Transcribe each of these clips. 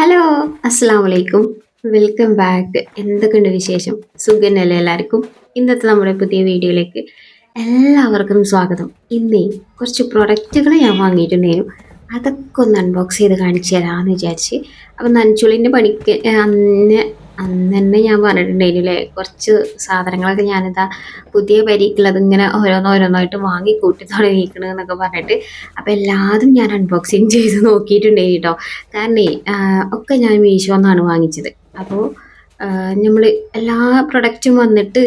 Hello, അസ്സലാമു അലൈക്കും. Welcome back. എന്തൊക്കെയുണ്ട് വിശേഷം? സുഖന്നല്ലേ എല്ലാവർക്കും? ഇന്നത്തെ നമ്മുടെ പുതിയ വീഡിയോയിലേക്ക് എല്ലാവർക്കും സ്വാഗതം. ഇന്നേ കുറച്ച് പ്രൊഡക്റ്റുകൾ ഞാൻ വാങ്ങിയിട്ടുണ്ടായിരുന്നു. അതൊക്കെ ഒന്ന് അൺബോക്സ് ചെയ്ത് കാണിച്ചു തരാമെന്ന് വിചാരിച്ച്. അപ്പം നനച്ചുളിൻ്റെ പണിക്ക് അന്ന് തന്നെ ഞാൻ പറഞ്ഞിട്ടുണ്ടായിരുന്നില്ലേ, കുറച്ച് സാധനങ്ങളൊക്കെ ഞാനിതാ പുതിയ പരിക്കുള്ളത് ഇങ്ങനെ ഓരോന്നോരോന്നായിട്ട് വാങ്ങി കൂട്ടി തുടങ്ങിയിരിക്കണത് എന്നൊക്കെ പറഞ്ഞിട്ട്. അപ്പോൾ എല്ലാതും ഞാൻ അൺബോക്സിങ് ചെയ്ത് നോക്കിയിട്ടുണ്ടായി കേട്ടോ. കാരണം ഒക്കെ ഞാൻ മീഷോന്നാണ് വാങ്ങിച്ചത്. അപ്പോൾ നമ്മൾ എല്ലാ പ്രൊഡക്റ്റും വന്നിട്ട്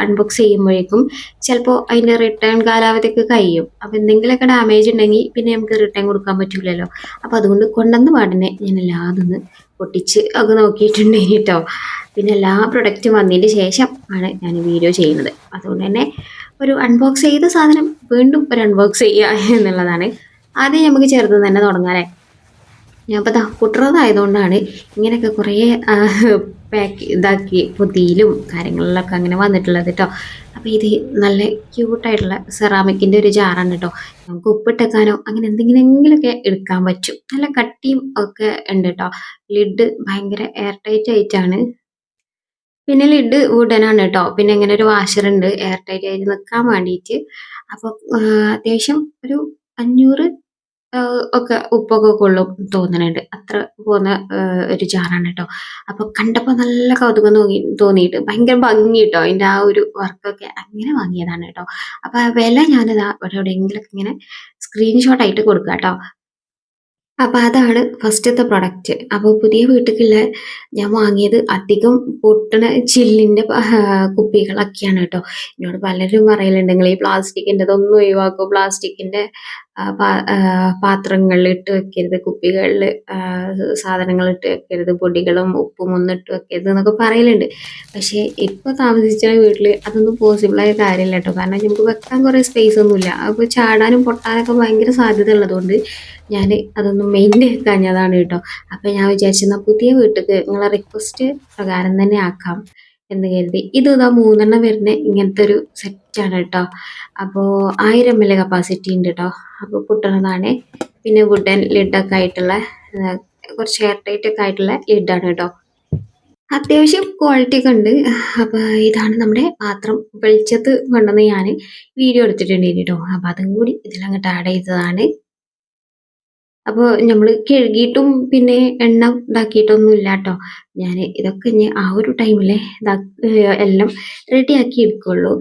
അൺബോക്സ് ചെയ്യുമ്പോഴേക്കും ചിലപ്പോൾ അതിൻ്റെ റിട്ടേൺ കാലാവധിയൊക്കെ കഴിയും. അപ്പോൾ എന്തെങ്കിലുമൊക്കെ ഡാമേജ് ഉണ്ടെങ്കിൽ പിന്നെ നമുക്ക് റിട്ടേൺ കൊടുക്കാൻ പറ്റില്ലല്ലോ. അപ്പോൾ അതുകൊണ്ട് കൊണ്ടുവന്ന പാടിനെ ഞാൻ എല്ലാതൊന്ന് പൊട്ടിച്ച് ഒക്കെ നോക്കിയിട്ടുണ്ടെങ്കിൽ കേട്ടോ. പിന്നെ എല്ലാ പ്രൊഡക്റ്റും വന്നതിന് ശേഷം ആണ് ഞാൻ വീഡിയോ ചെയ്യുന്നത്. അതുകൊണ്ട് തന്നെ ഒരു അൺബോക്സ് ചെയ്ത സാധനം വീണ്ടും ഒരു അൺബോക്സ് ചെയ്യുക എന്നുള്ളതാണ്. ആദ്യം നമുക്ക് ചെറുത് തന്നെ തുടങ്ങാല്ലേ. ഞാൻ ഇപ്പോൾ കുട്ടറതായതുകൊണ്ടാണ് ഇങ്ങനെയൊക്കെ കുറേ ഇതാക്കി പൊതിയിലും കാര്യങ്ങളിലൊക്കെ അങ്ങനെ വന്നിട്ടുള്ളത് കേട്ടോ. അപ്പോൾ ഇത് നല്ല ക്യൂട്ടായിട്ടുള്ള സെറാമിക്കിൻ്റെ ഒരു ജാറാണ് കേട്ടോ. നമുക്ക് ഉപ്പിട്ടേക്കാനോ അങ്ങനെ എന്തെങ്കിലുമൊക്കെ എടുക്കാൻ പറ്റും. നല്ല കട്ടിയും ഒക്കെ ഉണ്ട് കേട്ടോ. ലിഡ് ഭയങ്കര എയർ ടൈറ്റ് ആയിട്ടാണ്. പിന്നെ ലിഡ് വുഡനാണ് കേട്ടോ. പിന്നെ ഇങ്ങനെ ഒരു വാഷർ ഉണ്ട് എയർ ടൈറ്റ് ആയിട്ട് നിൽക്കാൻ വേണ്ടിയിട്ട്. അപ്പോൾ അത്യാവശ്യം ഒരു 500 ഒക്കെ ഉപ്പൊക്കെ കൊള്ളും തോന്നുന്നുണ്ട്. അത്ര പോകുന്ന ഒരു ജാറാണ് കേട്ടോ. അപ്പോൾ കണ്ടപ്പോൾ നല്ല കൗതുകം തോന്നിയിട്ട് ഭയങ്കര ഭംഗി കേട്ടോ. അതിൻ്റെ ആ ഒരു വർക്കൊക്കെ അങ്ങനെ വാങ്ങിയതാണ് കേട്ടോ. അപ്പോൾ ആ വില ഞാനിതാ ഇവിടെ എവിടെയെങ്കിലുമൊക്കെ ഇങ്ങനെ സ്ക്രീൻഷോട്ട് ആയിട്ട് കൊടുക്കാം കേട്ടോ. അപ്പോൾ അതാണ് ഫസ്റ്റത്തെ പ്രൊഡക്റ്റ്. അപ്പോൾ പുതിയ വീട്ടിലേക്കുള്ള ഞാൻ വാങ്ങിയത് അധികം പൊട്ടണ ചില്ലിൻ്റെ കുപ്പികളൊക്കെയാണ് കേട്ടോ. എന്നോട് പലരും പറയലുണ്ട് നിങ്ങൾ ഈ പ്ലാസ്റ്റിക്കിൻ്റെതൊന്നും ഒഴിവാക്കും, പ്ലാസ്റ്റിക്കിൻ്റെ പാത്രങ്ങളിൽ ഇട്ട് വെക്കരുത്, കുപ്പികളിൽ സാധനങ്ങൾ ഇട്ട് വെക്കരുത്, പൊടികളും ഉപ്പും ഒന്നും ഇട്ട് വെക്കരുത് എന്നൊക്കെ പറയലുണ്ട്. പക്ഷേ ഇപ്പോൾ താമസിച്ച വീട്ടിൽ അതൊന്നും പോസിബിളായ കാര്യമില്ല കേട്ടോ. കാരണം നമുക്ക് വെക്കാൻ കുറേ സ്പേസ് ഒന്നുമില്ല. അപ്പോൾ ചാടാനും പൊട്ടാനൊക്കെ ഭയങ്കര സാധ്യത ഉള്ളതുകൊണ്ട് ഞാൻ അതൊന്നും മെയിൻറ്റെയിൻ കഴിഞ്ഞതാണ് കേട്ടോ. അപ്പോൾ ഞാൻ വിചാരിച്ചെന്നാൽ പുതിയ വീട്ടിലേക്ക് നിങ്ങളെ റിക്വസ്റ്റ് പ്രകാരം തന്നെ ആക്കാം എന്ന് കരുതി. ഇത് ഇതാ 3 വരുന്ന ഇങ്ങനത്തെ ഒരു സെറ്റാണ് കേട്ടോ. അപ്പോൾ 1000 ml കപ്പാസിറ്റി ഉണ്ട് കേട്ടോ. അപ്പോൾ പൊട്ടുന്നതാണ്. പിന്നെ വുഡൻ ലിഡൊക്കെ ആയിട്ടുള്ള കുറച്ച് എയർ ടൈറ്റ് ഒക്കെ ആയിട്ടുള്ള ലിഡാണ് കേട്ടോ. അത്യാവശ്യം ക്വാളിറ്റി ഒക്കെ ഉണ്ട്. അപ്പോൾ ഇതാണ് നമ്മുടെ പാത്രം. വെളിച്ചത്ത് കൊണ്ടുവന്ന് ഞാൻ വീഡിയോ എടുത്തിട്ടുണ്ടായിരുന്നു കേട്ടോ. അപ്പോൾ അതും കൂടി ഇതിലങ്ങോട്ട് ആഡ് ചെയ്തതാണ്. അപ്പോൾ നമ്മൾ കഴുകിയിട്ടും പിന്നെ എണ്ണ ഇതാക്കിയിട്ടൊന്നും ഇല്ല കേട്ടോ. ഞാൻ ഇതൊക്കെ ഇനി ആ ഒരു ടൈമിൽ എല്ലാം റെഡിയാക്കി എടുക്കുള്ളൂ.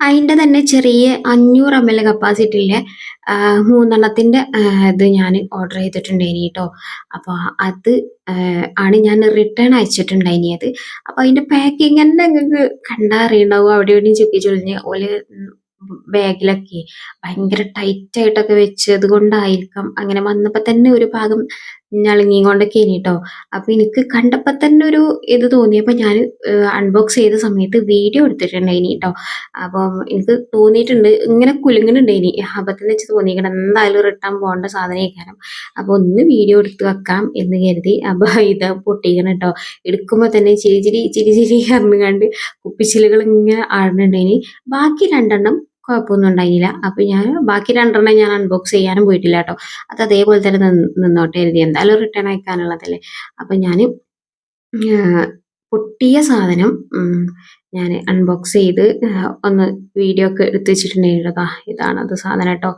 അതിൻ്റെ തന്നെ ചെറിയ 500 ml കപ്പാസിറ്റിയിലെ 3 ഇത് ഞാൻ ഓർഡർ ചെയ്തിട്ടുണ്ടായിനി കേട്ടോ. അപ്പോൾ അത് ആണ് ഞാൻ റിട്ടേൺ അയച്ചിട്ടുണ്ടായിനിയത്. അപ്പോൾ അതിൻ്റെ പാക്കിങ് തന്നെ നിങ്ങൾക്ക് കണ്ടാൽ അറിയുണ്ടാവും. അവിടെ എവിടെയും ചുക്കി ചുളിഞ്ഞ് ഓല് ബാഗിലൊക്കെ ഭയങ്കര ടൈറ്റ് ആയിട്ടൊക്കെ വെച്ചത് കൊണ്ടായിരിക്കാം അങ്ങനെ വന്നപ്പോൾ തന്നെ ഒരു ഭാഗം ഞളുങ്ങിക്കൊണ്ടൊക്കെ കേട്ടോ. അപ്പോൾ എനിക്ക് കണ്ടപ്പോൾ തന്നെ ഒരു ഇത് തോന്നിയപ്പോൾ ഞാൻ അൺബോക്സ് ചെയ്ത സമയത്ത് വീഡിയോ എടുത്തിട്ടുണ്ടായിനി കേട്ടോ. അപ്പം എനിക്ക് തോന്നിയിട്ടുണ്ട് ഇങ്ങനെ കുലുങ്ങുന്നുണ്ടായിനി. അപ്പം തന്നെ വെച്ച് തോന്നിക്കണം എന്തായാലും റിട്ടേൺ പോകേണ്ട സാധനം. അപ്പോൾ ഒന്ന് വീഡിയോ എടുത്ത് വെക്കാം എന്ന് കരുതി. അപ്പോൾ ഇത് പൊട്ടിക്കണം കേട്ടോ. എടുക്കുമ്പോൾ തന്നെ ചിരി അറിഞ്ഞുകൊണ്ട് കുപ്പിച്ചിലുകൾ ഇങ്ങനെ ആടുന്നുണ്ടായിനി. ബാക്കി 2 കുഴപ്പമൊന്നും ഉണ്ടായില്ല. അപ്പോൾ ഞാൻ ബാക്കി 2 ഞാൻ അൺബോക്സ് ചെയ്യാനും പോയിട്ടില്ല കേട്ടോ. അത് അതേപോലെ തന്നെ നിന്നോട്ടെ കരുതി. എന്തായാലും റിട്ടേൺ അയക്കാനുള്ളതല്ലേ. അപ്പം ഞാൻ പൊട്ടിയ സാധനം ഞാൻ അൺബോക്സ് ചെയ്ത് ഒന്ന് വീഡിയോ ഒക്കെ എടുത്ത് വെച്ചിട്ടുണ്ടായിരുന്നതാ. ഇതാണത് സാധനം കേട്ടോ.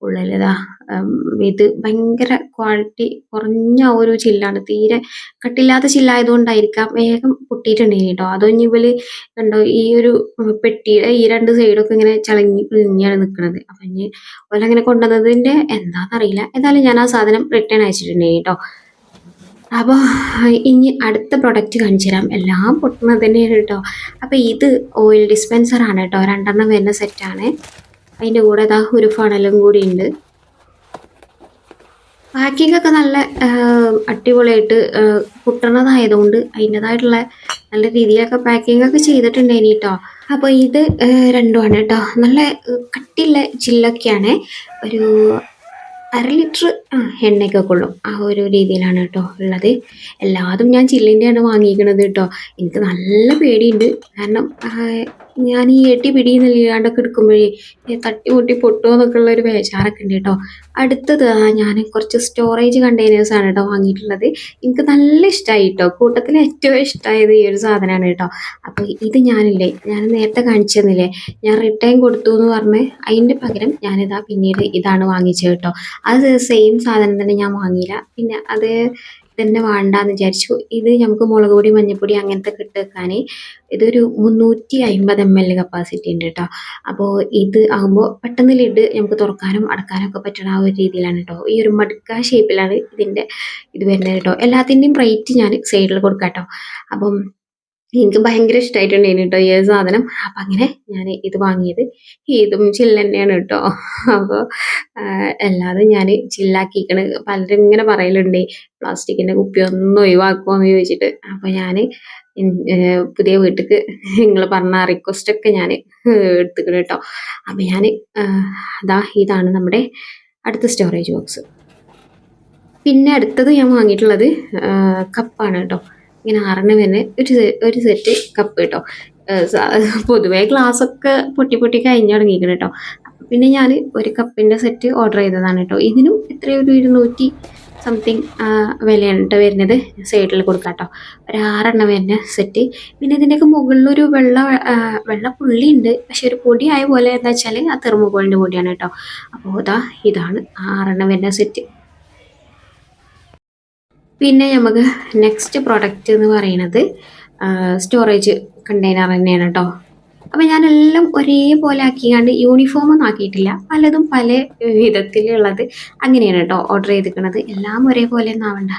ഉള്ളിലിതാ ഇത് ഭയങ്കര ക്വാളിറ്റി കുറഞ്ഞ ഒരു ചില്ലാണ്. തീരെ കട്ടില്ലാത്ത ചില്ലായതുകൊണ്ടായിരിക്കാം വേഗം പൊട്ടിയിട്ടുണ്ടായിരുന്നു കേട്ടോ. അതോ ഇനി ഇവര് കണ്ടോ ഈ ഒരു പെട്ടിയുടെ ഈ 2 സൈഡൊക്കെ ഇങ്ങനെ ചളങ്ങി പിഴിഞ്ഞാണ് നിൽക്കുന്നത്. അപ്പം ഇനി ഓലങ്ങനെ കൊണ്ടുവന്നതിൻ്റെ എന്താണെന്നറിയില്ല. ഏതായാലും ഞാൻ ആ സാധനം റിട്ടേൺ അയച്ചിട്ടുണ്ടായിരുന്നു കേട്ടോ. അപ്പോൾ ഇനി അടുത്ത പ്രൊഡക്റ്റ് കാണിച്ചു തരാം. എല്ലാം പൊട്ടുന്നത് തന്നെയാണ് കേട്ടോ. അപ്പോൾ ഇത് ഓയിൽ ഡിസ്പെൻസറാണ് കേട്ടോ. 2 വരുന്ന സെറ്റാണ്. അതിൻ്റെ കൂടെ ഇതാ ഒരു ഫണലും കൂടി ഉണ്ട്. പാക്കിംഗ് ഒക്കെ നല്ല അടിപൊളിയായിട്ട് പൊട്ടണതായതുകൊണ്ട് അതിൻ്റെതായിട്ടുള്ള നല്ല രീതിയിലൊക്കെ പാക്കിംഗ് ഒക്കെ ചെയ്തിട്ടുണ്ടായിനി കേട്ടോ. അപ്പോൾ ഇത് 2ആണ് കേട്ടോ. നല്ല കട്ടിയുള്ള ചില്ലൊക്കെയാണ്. ഒരു 1/2 ലിറ്റർ എണ്ണയൊക്കെ കൊള്ളും. ആ ഒരു രീതിയിലാണ് കേട്ടോ ഉള്ളത്. എല്ലാതും ഞാൻ ചില്ലിൻ്റെയാണ് വാങ്ങിയിരിക്കുന്നത് കേട്ടോ. എനിക്ക് നല്ല പേടിയുണ്ട്. കാരണം ഞാൻ ഈ എട്ടി പിടിയെന്നില്ലാണ്ടൊക്കെ എടുക്കുമ്പോഴേ തട്ടി മുട്ടി പൊട്ടുമോ എന്നൊക്കെ ഉള്ള ഒരു ബേജാറൊക്കെ ഉണ്ട് കേട്ടോ. അടുത്തത് ഞാൻ കുറച്ച് സ്റ്റോറേജ് കണ്ടെയ്നേഴ്സ് ആണ് കേട്ടോ വാങ്ങിയിട്ടുള്ളത്. എനിക്ക് നല്ല ഇഷ്ടമായി കേട്ടോ. കൂട്ടത്തിൽ ഏറ്റവും ഇഷ്ടമായത് ഈ ഒരു സാധനമാണ് കേട്ടോ. അപ്പോൾ ഇത് ഞാനില്ലേ, ഞാൻ നേരത്തെ കാണിച്ചു തന്നില്ലേ, ഞാൻ റിട്ടേൺ കൊടുത്തു എന്ന് പറഞ്ഞ് അതിൻ്റെ പകരം ഞാനിതാ പിന്നീട് ഇതാണ് വാങ്ങിച്ചത് കേട്ടോ. അത് സെയിം സാധനം തന്നെ ഞാൻ വാങ്ങിയില്ല. പിന്നെ അത് തന്നെ വേണ്ടാന്ന് വിചാരിച്ചു. ഇത് നമുക്ക് മുളക് പൊടി മഞ്ഞൾപ്പൊടി അങ്ങനത്തെ ഇട്ട് വെക്കാൻ ഇതൊരു 350 ml കപ്പാസിറ്റി ഉണ്ട് കേട്ടോ. അപ്പോൾ ഇത് ആകുമ്പോൾ പെട്ടെന്ന് ലിഡ് നമുക്ക് തുറക്കാനും അടക്കാനും ഒക്കെ പറ്റുന്ന ആ ഒരു രീതിയിലാണ് കേട്ടോ. ഈ ഒരു മടുക്ക ഷേപ്പിലാണ് ഇതിൻ്റെ ഇത് വരുന്നത് കേട്ടോ. എല്ലാത്തിൻ്റെയും റേറ്റ് ഞാൻ സൈഡിൽ കൊടുക്കാം കേട്ടോ. അപ്പം എനിക്ക് ഭയങ്കര ഇഷ്ടമായിട്ടുണ്ടായിരുന്നു കേട്ടോ ഈ ഒരു സാധനം. അപ്പം അങ്ങനെ ഞാൻ ഇത് വാങ്ങിയത്. ഇതും ചില്ല് തന്നെയാണ് കേട്ടോ. അപ്പോൾ അല്ലാതെ ഞാൻ ചില്ലാക്കിക്കണ്. പലരും ഇങ്ങനെ പറയലുണ്ട് പ്ലാസ്റ്റിക്കിൻ്റെ കുപ്പി ഒന്നും ഒഴിവാക്കുമോ എന്ന് ചോദിച്ചിട്ട്. അപ്പോൾ ഞാൻ പുതിയ വീട്ടിലേക്ക് നിങ്ങൾ പറഞ്ഞ റിക്വസ്റ്റൊക്കെ ഞാൻ എടുത്തുക്കണം കേട്ടോ. അപ്പോൾ ഞാൻ ഇതാണ് നമ്മുടെ അടുത്ത സ്റ്റോറേജ് ബോക്സ്. പിന്നെ അടുത്തത് ഞാൻ വാങ്ങിയിട്ടുള്ളത് കപ്പാണ് കേട്ടോ. ഇങ്ങനെ 6 വരുന്ന ഒരു സെറ്റ് കപ്പ് കേട്ടോ. പൊതുവേ ഗ്ലാസ്സൊക്കെ പൊട്ടി പൊട്ടി കഴിഞ്ഞ് തുടങ്ങിയിരിക്കണം കേട്ടോ. അപ്പം പിന്നെ ഞാൻ ഒരു കപ്പിൻ്റെ സെറ്റ് ഓർഡർ ചെയ്തതാണ് കേട്ടോ. ഇതിനും എത്രയോ ഒരു 200 സംതിങ് വിലയാണ് കേട്ടോ വരുന്നത്. സൈഡിൽ കൊടുക്കാം കേട്ടോ. ഒരു 6 വരുന്ന സെറ്റ്. പിന്നെ ഇതിൻ്റെയൊക്കെ മുകളിലൊരു വെള്ള പുള്ളി ഉണ്ട്. പക്ഷെ ഒരു പൊടിയായ പോലെ എന്താ വെച്ചാൽ ആ തെർമോകോളിൻ്റെ പൊടിയാണ് കേട്ടോ. അപ്പോൾ ഇതാണ് 6 വരുന്ന സെറ്റ്. പിന്നെ നമുക്ക് നെക്സ്റ്റ് പ്രൊഡക്റ്റ് എന്ന് പറയുന്നത് സ്റ്റോറേജ് കണ്ടെയ്നർ തന്നെയാണ് കേട്ടോ. അപ്പം ഞാനെല്ലാം ഒരേപോലെ ആക്കിയാണ്ട് യൂണിഫോമൊന്നും ആക്കിയിട്ടില്ല. പലതും പല വിധത്തിലുള്ളത് അങ്ങനെയാണ് കേട്ടോ ഓർഡർ ചെയ്തിരിക്കുന്നത്. എല്ലാം ഒരേപോലെ ഒന്നും ആവണ്ട,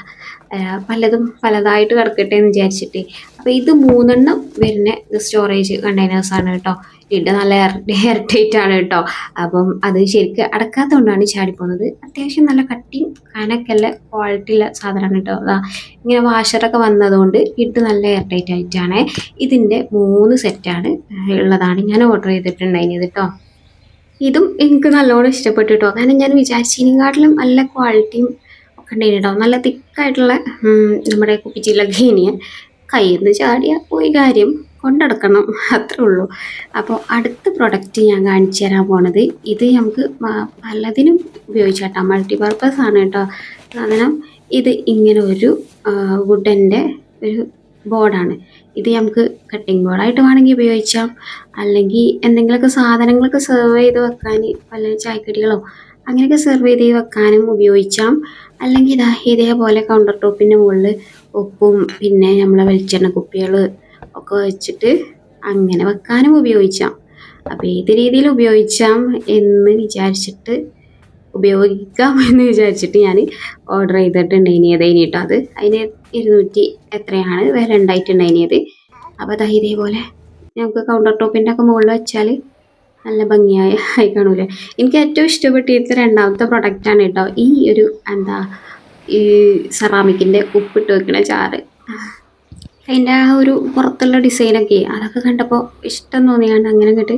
പലതും പലതായിട്ട് കിടക്കട്ടെ എന്ന് വിചാരിച്ചിട്ട്. അപ്പോൾ ഇത് 3 വരുന്ന സ്റ്റോറേജ് കണ്ടെയ്നേഴ്സാണ് കേട്ടോ. ലിഡ് നല്ല എയർ ടൈറ്റ് ആണ് കേട്ടോ. അപ്പം അത് ശരിക്കും അടക്കാത്തതുകൊണ്ടാണ് ചാടിപ്പോകുന്നത്. അത്യാവശ്യം നല്ല കട്ടിയും കനക്കല്ല ക്വാളിറ്റി ഉള്ള സാധനമാണ് കേട്ടോ. ഇങ്ങനെ വാഷറൊക്കെ വന്നതുകൊണ്ട് ലിഡ് നല്ല എയർ ടൈറ്റ് ആയിട്ടാണ്. ഇതിൻ്റെ 3 സെറ്റാണ് ഉള്ളതാണ് ഞാൻ ഓർഡർ ചെയ്തിട്ടുണ്ടായിരുന്നത് കേട്ടോ. ഇതും എനിക്ക് നല്ലോണം ഇഷ്ടപ്പെട്ടു കേട്ടോ. കാരണം ഞാൻ വിചാരിച്ചതിനെക്കാട്ടിലും നല്ല ക്വാളിറ്റിയും ഒക്കെ ഉണ്ടായിരുന്നു കേട്ടോ. നല്ല തിക്കായിട്ടുള്ള നമ്മുടെ കുപ്പിച്ചില്ലൊക്കെ ഇനി കയ്യിൽ നിന്ന് ചാടിയാൽ പോയി കാര്യം, കൊണ്ടടക്കണം, അത്രേ ഉള്ളൂ. അപ്പോൾ അടുത്ത പ്രൊഡക്റ്റ് ഞാൻ കാണിച്ചു തരാൻ പോണത് ഇത് നമുക്ക് പലതിനും ഉപയോഗിച്ചാട്ടോ. മൾട്ടിപർപ്പസ് ആണ് കേട്ടോ സാധനം. ഇത് ഇങ്ങനെ ഒരു വുഡൻ്റെ ഒരു ബോർഡാണ്. ഇത് നമുക്ക് കട്ടിംഗ് ബോർഡായിട്ട് വേണമെങ്കിൽ ഉപയോഗിക്കാം. അല്ലെങ്കിൽ എന്തെങ്കിലുമൊക്കെ സാധനങ്ങളൊക്കെ സെർവ് ചെയ്ത് വെക്കാൻ, പല ചായക്കടികളോ അങ്ങനെയൊക്കെ സെർവ് ചെയ്ത് വെക്കാനും ഉപയോഗിക്കാം. അല്ലെങ്കിൽ ഇതേപോലെ കൗണ്ടർ ടോപ്പിൻ്റെ മുകളിൽ ഉപ്പും പിന്നെ നമ്മളെ വെളിച്ചെണ്ണ കുപ്പികൾ ഒക്കെ വെച്ചിട്ട് അങ്ങനെ വെക്കാനും ഉപയോഗിക്കാം. അപ്പോൾ ഏത് രീതിയിൽ ഉപയോഗിക്കാം എന്ന് വിചാരിച്ചിട്ട് ഞാൻ ഓർഡർ ചെയ്തിട്ടുണ്ടായിരുന്നത് കേട്ടോ. അത് അതിന് 200 എത്രയാണ് വേറെ ഉണ്ടായിട്ടുണ്ടായിരുന്നത്. അപ്പോൾ ഇതേപോലെ നമുക്ക് കൗണ്ടർ ടോപ്പിൻ്റെ ഒക്കെ മുകളിൽ വെച്ചാൽ നല്ല ഭംഗിയായി കാണൂലേ. എനിക്ക് ഏറ്റവും ഇഷ്ടപ്പെട്ടിട്ട് രണ്ടാമത്തെ പ്രൊഡക്റ്റാണ് കേട്ടോ ഈ ഒരു ഈ സെറാമിക്കിൻ്റെ ഉപ്പിട്ട് വെക്കുന്ന ചാറ്. അതിൻ്റെ ആ ഒരു പുറത്തുള്ള ഡിസൈനൊക്കെ അതൊക്കെ കണ്ടപ്പോൾ ഇഷ്ടം തോന്നിയാണ്ട് അങ്ങനെ ഇങ്ങോട്ട്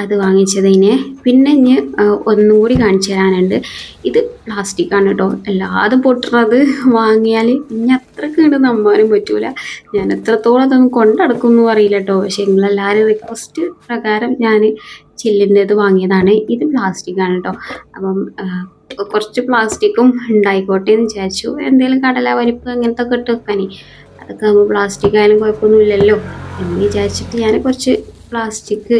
അത് വാങ്ങിച്ചതിനെ. പിന്നെ ഇനി ഒന്നും കൂടി കാണിച്ചു തരാനുണ്ട്. ഇത് പ്ലാസ്റ്റിക് ആണ് കേട്ടോ. എല്ലാതും പൊട്ടുന്നത് വാങ്ങിയാൽ ഇനി അത്രയ്ക്ക് ഇങ്ങോട്ട് നമ്പാനും പറ്റൂല. ഞാൻ എത്രത്തോളം അതൊന്നും കൊണ്ടടക്കുമെന്നും അറിയില്ല കേട്ടോ. പക്ഷെ നിങ്ങളെല്ലാവരും റിക്വസ്റ്റ് പ്രകാരം ഞാൻ ചില്ലിൻ്റെത് വാങ്ങിയതാണ്. ഇത് പ്ലാസ്റ്റിക് ആണ് കേട്ടോ. അപ്പം കുറച്ച് പ്ലാസ്റ്റിക്കും ഉണ്ടായിക്കോട്ടെ എന്ന് വിചാരിച്ചു. എന്തെങ്കിലും കടല പരിപ്പ് അങ്ങനത്തെ ഒക്കെ ഇട്ട് വെക്കാനേ, അതൊക്കെ ആകുമ്പോൾ പ്ലാസ്റ്റിക് ആയാലും കുഴപ്പമൊന്നുമില്ലല്ലോ എന്ന് വിചാരിച്ചിട്ട് ഞാൻ കുറച്ച് പ്ലാസ്റ്റിക്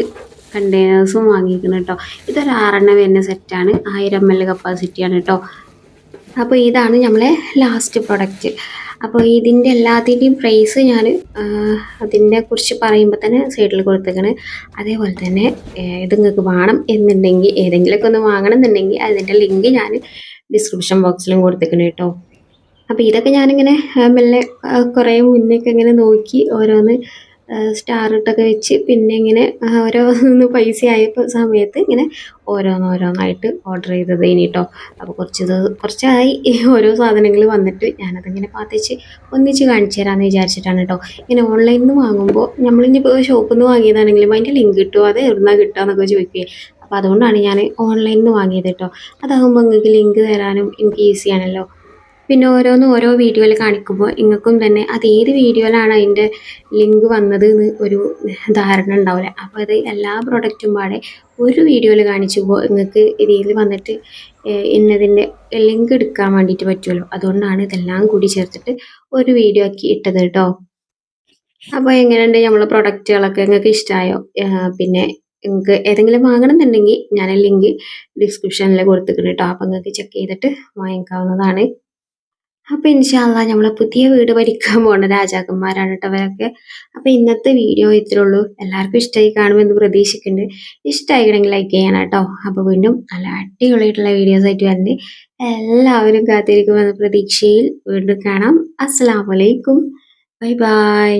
കണ്ടെയ്നേഴ്സും വാങ്ങിക്കണം കേട്ടോ. ഇതൊരു 6 വരുന്ന സെറ്റാണ്. 1000 ml കപ്പാസിറ്റിയാണ് കേട്ടോ. അപ്പോൾ ഇതാണ് നമ്മളെ ലാസ്റ്റ് പ്രൊഡക്റ്റ്. അപ്പോൾ ഇതിൻ്റെ എല്ലാത്തിൻ്റെയും പ്രൈസ് ഞാൻ അതിനെ കുറിച്ച് പറയുമ്പോൾ തന്നെ സൈഡിൽ കൊടുത്തേക്കണ്. അതേപോലെ തന്നെ ഇത് നിങ്ങൾക്ക് വേണം എന്നുണ്ടെങ്കിൽ, ഏതെങ്കിലുമൊക്കെ ഒന്ന് വാങ്ങണം എന്നുണ്ടെങ്കിൽ അതിൻ്റെ ലിങ്ക് ഞാൻ ഡിസ്ക്രിപ്ഷൻ ബോക്സിലും കൊടുത്തേക്കണ് കേട്ടോ. അപ്പോൾ ഇതൊക്കെ ഞാനിങ്ങനെ മെല്ലെ കുറേ മുന്നേക്ക് ഇങ്ങനെ നോക്കി ഓരോന്ന് സ്റ്റാർ ഇട്ടൊക്കെ വെച്ച് പിന്നെ ഇങ്ങനെ ഓരോന്ന് പൈസ ആയപ്പോൾ സമയത്ത് ഇങ്ങനെ ഓരോന്നോരോന്നായിട്ട് ഓർഡർ ചെയ്തത് കേട്ടോ. അപ്പോൾ കുറച്ചായി ഓരോ സാധനങ്ങൾ വന്നിട്ട് ഞാനതിങ്ങനെ പാത്തിച്ച് ഒന്നിച്ച് കാണിച്ചു തരാമെന്ന് വിചാരിച്ചിട്ടാണ് കേട്ടോ. ഇങ്ങനെ ഓൺലൈനിൽ നിന്ന് വാങ്ങുമ്പോൾ നമ്മളിപ്പോൾ ഷോപ്പിൽ നിന്ന് വാങ്ങിയതാണെങ്കിലും അതിൻ്റെ ലിങ്ക് കിട്ടുമോ, അത് എവിടുന്നാണ് കിട്ടുക എന്നൊക്കെ ചോദിക്കുകയെ. അപ്പോൾ അതുകൊണ്ടാണ് ഞാൻ ഓൺലൈനിൽ നിന്ന് വാങ്ങിയത് കേട്ടോ. അതാകുമ്പോൾ നിങ്ങൾക്ക് ലിങ്ക് തരാനും എനിക്ക് ഈസിയാണല്ലോ. പിന്നെ ഓരോന്നും ഓരോ വീഡിയോയിൽ കാണിക്കുമ്പോൾ നിങ്ങൾക്കും തന്നെ അത് ഏത് വീഡിയോയിലാണ് അതിൻ്റെ ലിങ്ക് വന്നത് എന്ന് ഒരു ധാരണ ഉണ്ടാവില്ല. അപ്പോൾ അത് എല്ലാ പ്രൊഡക്റ്റും പാടെ ഒരു വീഡിയോയിൽ കാണിച്ചുമ്പോൾ നിങ്ങൾക്ക് ഇതിൽ വന്നിട്ട് ഇന്നതിൻ്റെ ലിങ്ക് എടുക്കാൻ വേണ്ടിയിട്ട് പറ്റുമല്ലോ. അതുകൊണ്ടാണ് ഇതെല്ലാം കൂടി ചേർത്തിട്ട് ഒരു വീഡിയോ ആക്കി ഇട്ടത് കേട്ടോ. അപ്പോൾ എങ്ങനെയുണ്ട് നമ്മളെ പ്രൊഡക്റ്റുകളൊക്കെ നിങ്ങൾക്ക് ഇഷ്ടമായോ? പിന്നെ നിങ്ങൾക്ക് ഏതെങ്കിലും വാങ്ങണമെന്നുണ്ടെങ്കിൽ ഞാൻ ലിങ്ക് ഡിസ്ക്രിപ്ഷനിൽ കൊടുത്തിട്ടുണ്ട് കേട്ടോ. അപ്പോൾ നിങ്ങൾക്ക് ചെക്ക് ചെയ്തിട്ട് വാങ്ങിക്കാവുന്നതാണ്. അപ്പോൾ ഇൻഷാ അള്ളാ നമ്മളെ പുതിയ വീട് ഭരിക്കാൻ പോണ രാജാക്കന്മാരാണ് കേട്ടോ അവരൊക്കെ. അപ്പോൾ ഇന്നത്തെ വീഡിയോ ഇത്രേ ഉള്ളൂ. എല്ലാവർക്കും ഇഷ്ടമായി കാണുമെന്ന് പ്രതീക്ഷിക്കുന്നുണ്ട്. ഇഷ്ടമായിക്കണമെങ്കിൽ ലൈക്ക് ചെയ്യണം കേട്ടോ. അപ്പോൾ വീണ്ടും നല്ല അടിപൊളിയായിട്ടുള്ള വീഡിയോസ് ആയിട്ട് വരുന്നത് എല്ലാവരും കാത്തിരിക്കുമെന്ന പ്രതീക്ഷയിൽ വീണ്ടും കാണാം. അസ്സലാമു അലൈക്കും. Bye bye.